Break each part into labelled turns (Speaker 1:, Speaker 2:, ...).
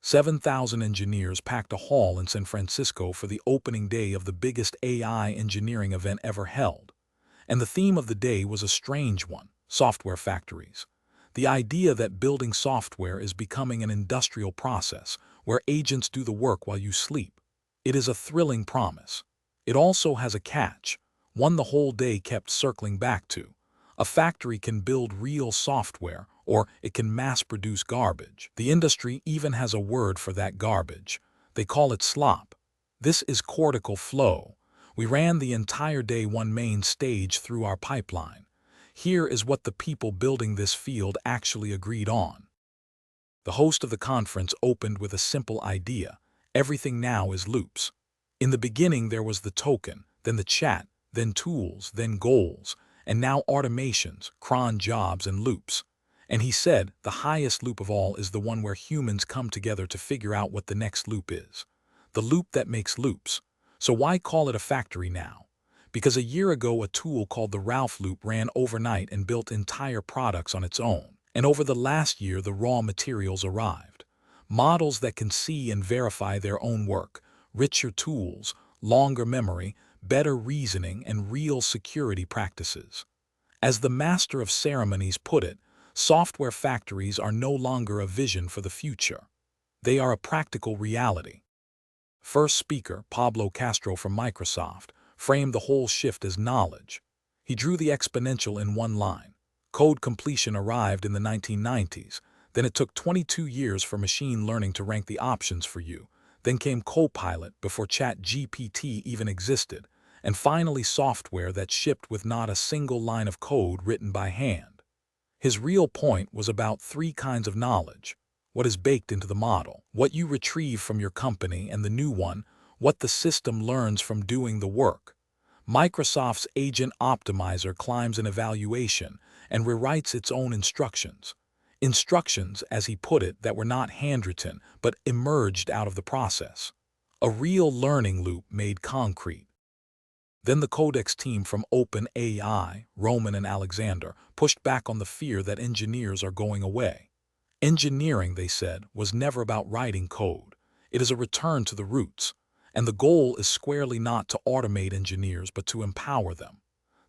Speaker 1: 7,000 engineers packed a hall in San Francisco for the opening day of the biggest AI engineering event ever held. And the theme of the day was a strange one: software factories. The idea that building software is becoming an industrial process where agents do the work while you sleep. It is a thrilling promise. It also has a catch, one the whole day kept circling back to. A factory can build real software, or it can mass-produce garbage. The industry even has a word for that garbage. They call it slop. This is cortical flow. We ran the entire day one main stage through our pipeline. Here is what the people building this field actually agreed on. The host of the conference opened with a simple idea. Everything now is loops. In the beginning there was the token, then the chat, then tools, then goals, and now automations, cron jobs, and loops. And he said the highest loop of all is the one where humans come together to figure out what the next loop is. The loop that makes loops. So why call it a factory now? Because a year ago a tool called the Ralph loop ran overnight and built entire products on its own. And over the last year the raw materials arrived. Models that can see and verify their own work, richer tools, longer memory, better reasoning, and real security practices. As the master of ceremonies put it, software factories are no longer a vision for the future. They are a practical reality. First speaker, Pablo Castro from Microsoft, framed the whole shift as knowledge. He drew the exponential in one line. Code completion arrived in the 1990s. Then it took 22 years for machine learning to rank the options for you. Then came Copilot before ChatGPT even existed. And finally software that shipped with not a single line of code written by hand. His real point was about three kinds of knowledge: what is baked into the model, what you retrieve from your company, and the new one, what the system learns from doing the work. Microsoft's Agent Optimizer climbs an evaluation and rewrites its own instructions. Instructions, as he put it, that were not handwritten but emerged out of the process. A real learning loop made concrete. Then the Codex team from OpenAI, Roman and Alexander, pushed back on the fear that engineers are going away. Engineering, they said, was never about writing code. It is a return to the roots. And the goal is squarely not to automate engineers but to empower them.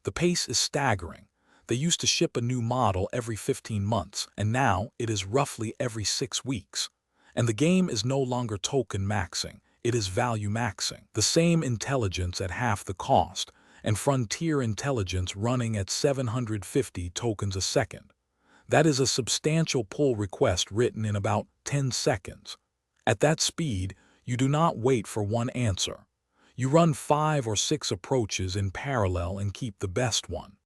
Speaker 1: The pace is staggering. They used to ship a new model every 15 months, and now it is roughly every 6 weeks. And the game is no longer token maxing, it is value maxing. The same intelligence at half the cost, and frontier intelligence running at 750 tokens a second. That is a substantial pull request written in about 10 seconds. At that speed, you do not wait for one answer. You run 5 or 6 approaches in parallel and keep the best one.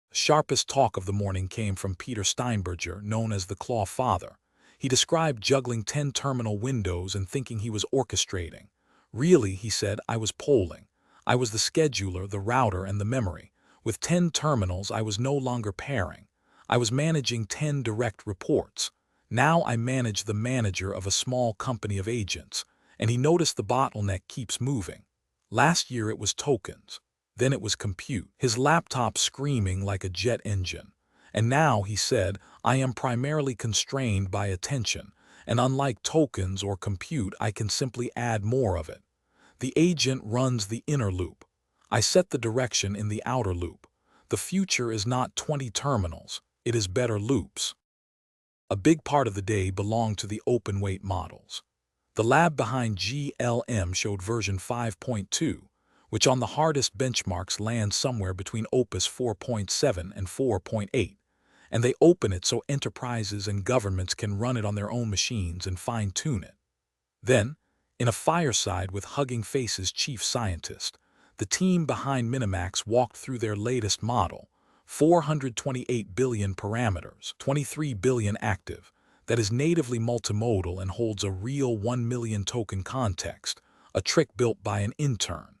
Speaker 1: The sharpest talk of the morning came from Peter Steinberger, known as the Claw Father. He described juggling 10 terminal windows and thinking he was orchestrating. Really, he said, I was polling. I was the scheduler, the router, and the memory. With 10 terminals, I was no longer pairing. I was managing 10 direct reports. Now I manage the manager of a small company of agents. And he noticed the bottleneck keeps moving. Last year it was tokens. Then it was compute, his laptop screaming like a jet engine. And now, he said, I am primarily constrained by attention, and unlike tokens or compute, I can simply add more of it. The agent runs the inner loop. I set the direction in the outer loop. The future is not 20 terminals, it is better loops. A big part of the day belonged to the open weight models. The lab behind GLM showed version 5.2, which on the hardest benchmarks lands somewhere between Opus 4.7 and 4.8, and they open it so enterprises and governments can run it on their own machines and fine-tune it. Then, in a fireside with Hugging Face's chief scientist, the team behind Minimax walked through their latest model, 428 billion parameters, 23 billion active, that is natively multimodal and holds a real 1 million token context, a trick built by an intern.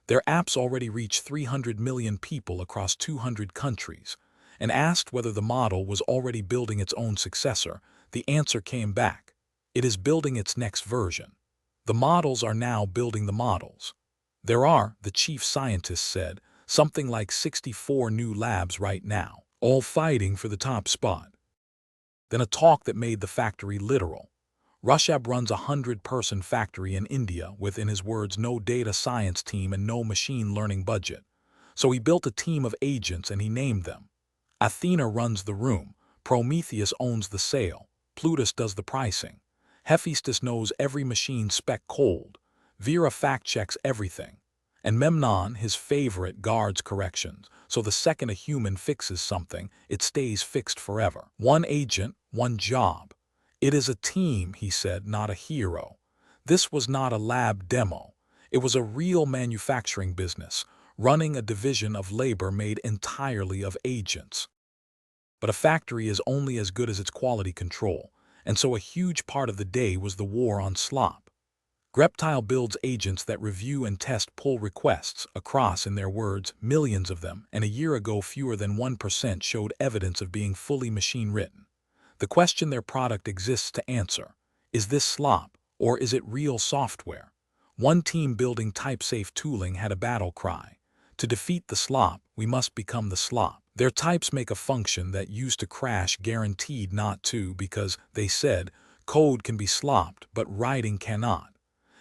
Speaker 1: Their apps already reach 300 million people across 200 countries, and asked whether the model was already building its own successor, the answer came back. It is building its next version. The models are now building the models. There are, the chief scientist said, something like 64 new labs right now, all fighting for the top spot. Then a talk that made the factory literal. Rushabh runs a 100-person factory in India with, in his words, no data science team and no machine learning budget. So he built a team of agents and he named them. Athena runs the room, Prometheus owns the sale, Plutus does the pricing, Hephaestus knows every machine spec cold, Vera fact-checks everything, and Memnon, his favorite, guards corrections, so the second a human fixes something, it stays fixed forever. One agent, one job. It is a team, he said, not a hero. This was not a lab demo. It was a real manufacturing business, running a division of labor made entirely of agents. But a factory is only as good as its quality control, and so a huge part of the day was the war on slop. Greptile builds agents that review and test pull requests across, in their words, millions of them, and a year ago fewer than 1% showed evidence of being fully machine-written. The question their product exists to answer: is this slop, or is it real software? One team building type-safe tooling had a battle cry: to defeat the slop, we must become the slop. Their types make a function that used to crash guaranteed not to, because, they said, code can be slopped, but writing cannot.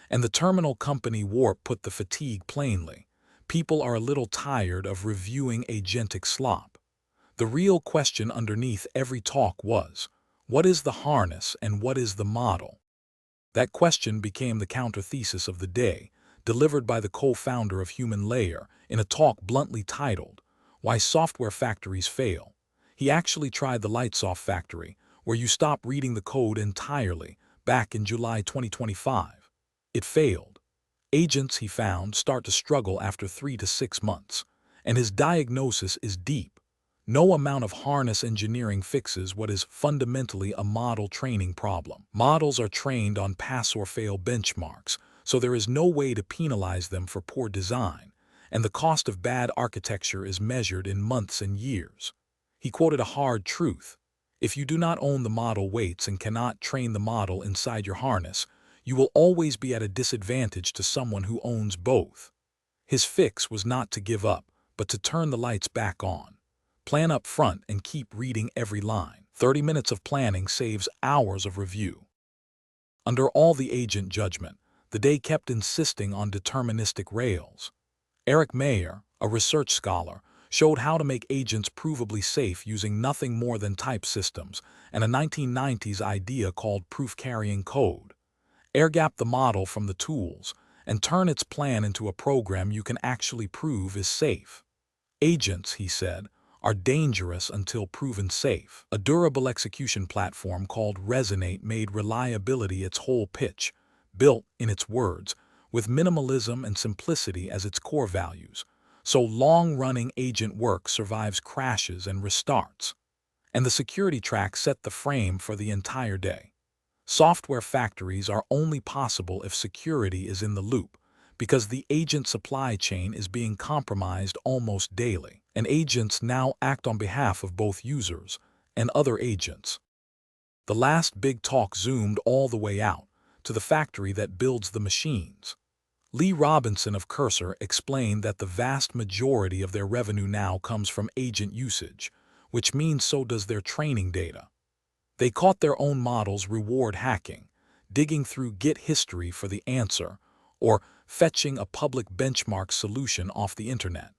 Speaker 1: And the terminal company Warp put the fatigue plainly. People are a little tired of reviewing agentic slop. The real question underneath every talk was, what is the harness and what is the model? That question became the counter-thesis of the day, delivered by the co-founder of Human Layer in a talk bluntly titled, Why Software Factories Fail. He actually tried the lights-off factory, where you stop reading the code entirely, back in July 2025. It failed. Agents, he found, start to struggle after 3 to 6 months, and his diagnosis is deep. No amount of harness engineering fixes what is fundamentally a model training problem. Models are trained on pass-or-fail benchmarks, so there is no way to penalize them for poor design, and the cost of bad architecture is measured in months and years. He quoted a hard truth: if you do not own the model weights and cannot train the model inside your harness, you will always be at a disadvantage to someone who owns both. His fix was not to give up, but to turn the lights back on. Plan up front and keep reading every line. 30 minutes of planning saves hours of review. Under all the agent judgment, the day kept insisting on deterministic rails. Eric Mayer, a research scholar, showed how to make agents provably safe using nothing more than type systems and a 1990s idea called proof-carrying code. Air-gap the model from the tools and turn its plan into a program you can actually prove is safe. Agents, he said, are dangerous until proven safe. A durable execution platform called Resonate made reliability its whole pitch, built, in its words, with minimalism and simplicity as its core values, so long-running agent work survives crashes and restarts. And the security track set the frame for the entire day. Software factories are only possible if security is in the loop, because the agent supply chain is being compromised almost daily, and agents now act on behalf of both users and other agents. The last big talk zoomed all the way out to the factory that builds the machines. Lee Robinson of Cursor explained that the vast majority of their revenue now comes from agent usage, which means so does their training data. They caught their own models reward hacking, digging through Git history for the answer, or fetching a public benchmark solution off the internet,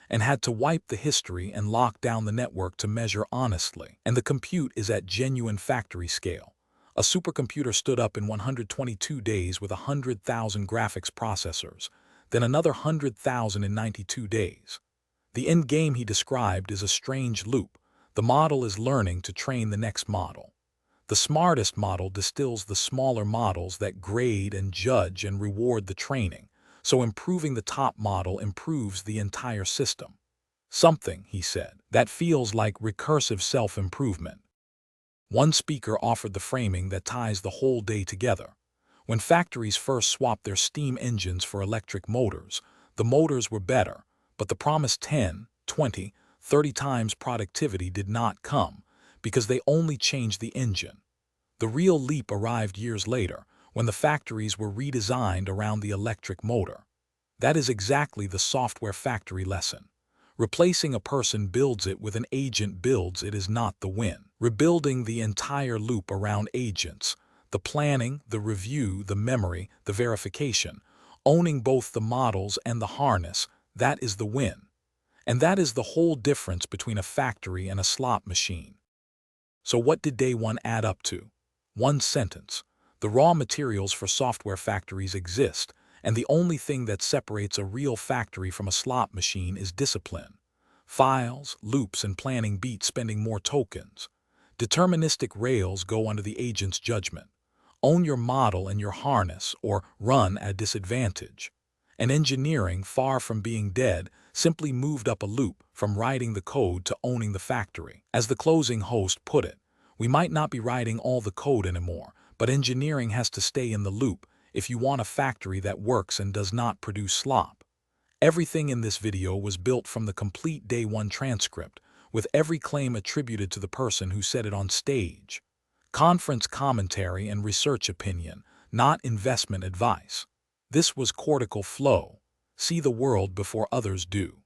Speaker 1: and had to wipe the history and lock down the network to measure honestly. And the compute is at genuine factory scale. A supercomputer stood up in 122 days with 100,000 graphics processors, then another 100,000 in 92 days. The end game he described is a strange loop. The model is learning to train the next model. The smartest model distills the smaller models that grade and judge and reward the training, so improving the top model improves the entire system. Something, he said, that feels like recursive self-improvement. One speaker offered the framing that ties the whole day together. When factories first swapped their steam engines for electric motors, the motors were better, but the promised 10, 20, 30 times productivity did not come, because they only changed the engine. The real leap arrived years later, when the factories were redesigned around the electric motor. That is exactly the software factory lesson. Replacing a person builds it with an agent builds it is not the win. Rebuilding the entire loop around agents, The planning, the review, the memory, the verification, owning both the models and the harness, that is the win. And that is the whole difference between a factory and a slot machine. So what did day one add up to? One sentence. The raw materials for software factories exist, and the only thing that separates a real factory from a slot machine is discipline. Files, loops, and planning beat spending more tokens. Deterministic rails go under the agent's judgment. Own your model and your harness, or run at disadvantage. And engineering, far from being dead, simply moved up a loop from writing the code to owning the factory. As the closing host put it, we might not be writing all the code anymore, but engineering has to stay in the loop if you want a factory that works and does not produce slop. Everything in this video was built from the complete day one transcript, with every claim attributed to the person who said it on stage. Conference commentary and research opinion, not investment advice. This was cortical flow. See the world before others do.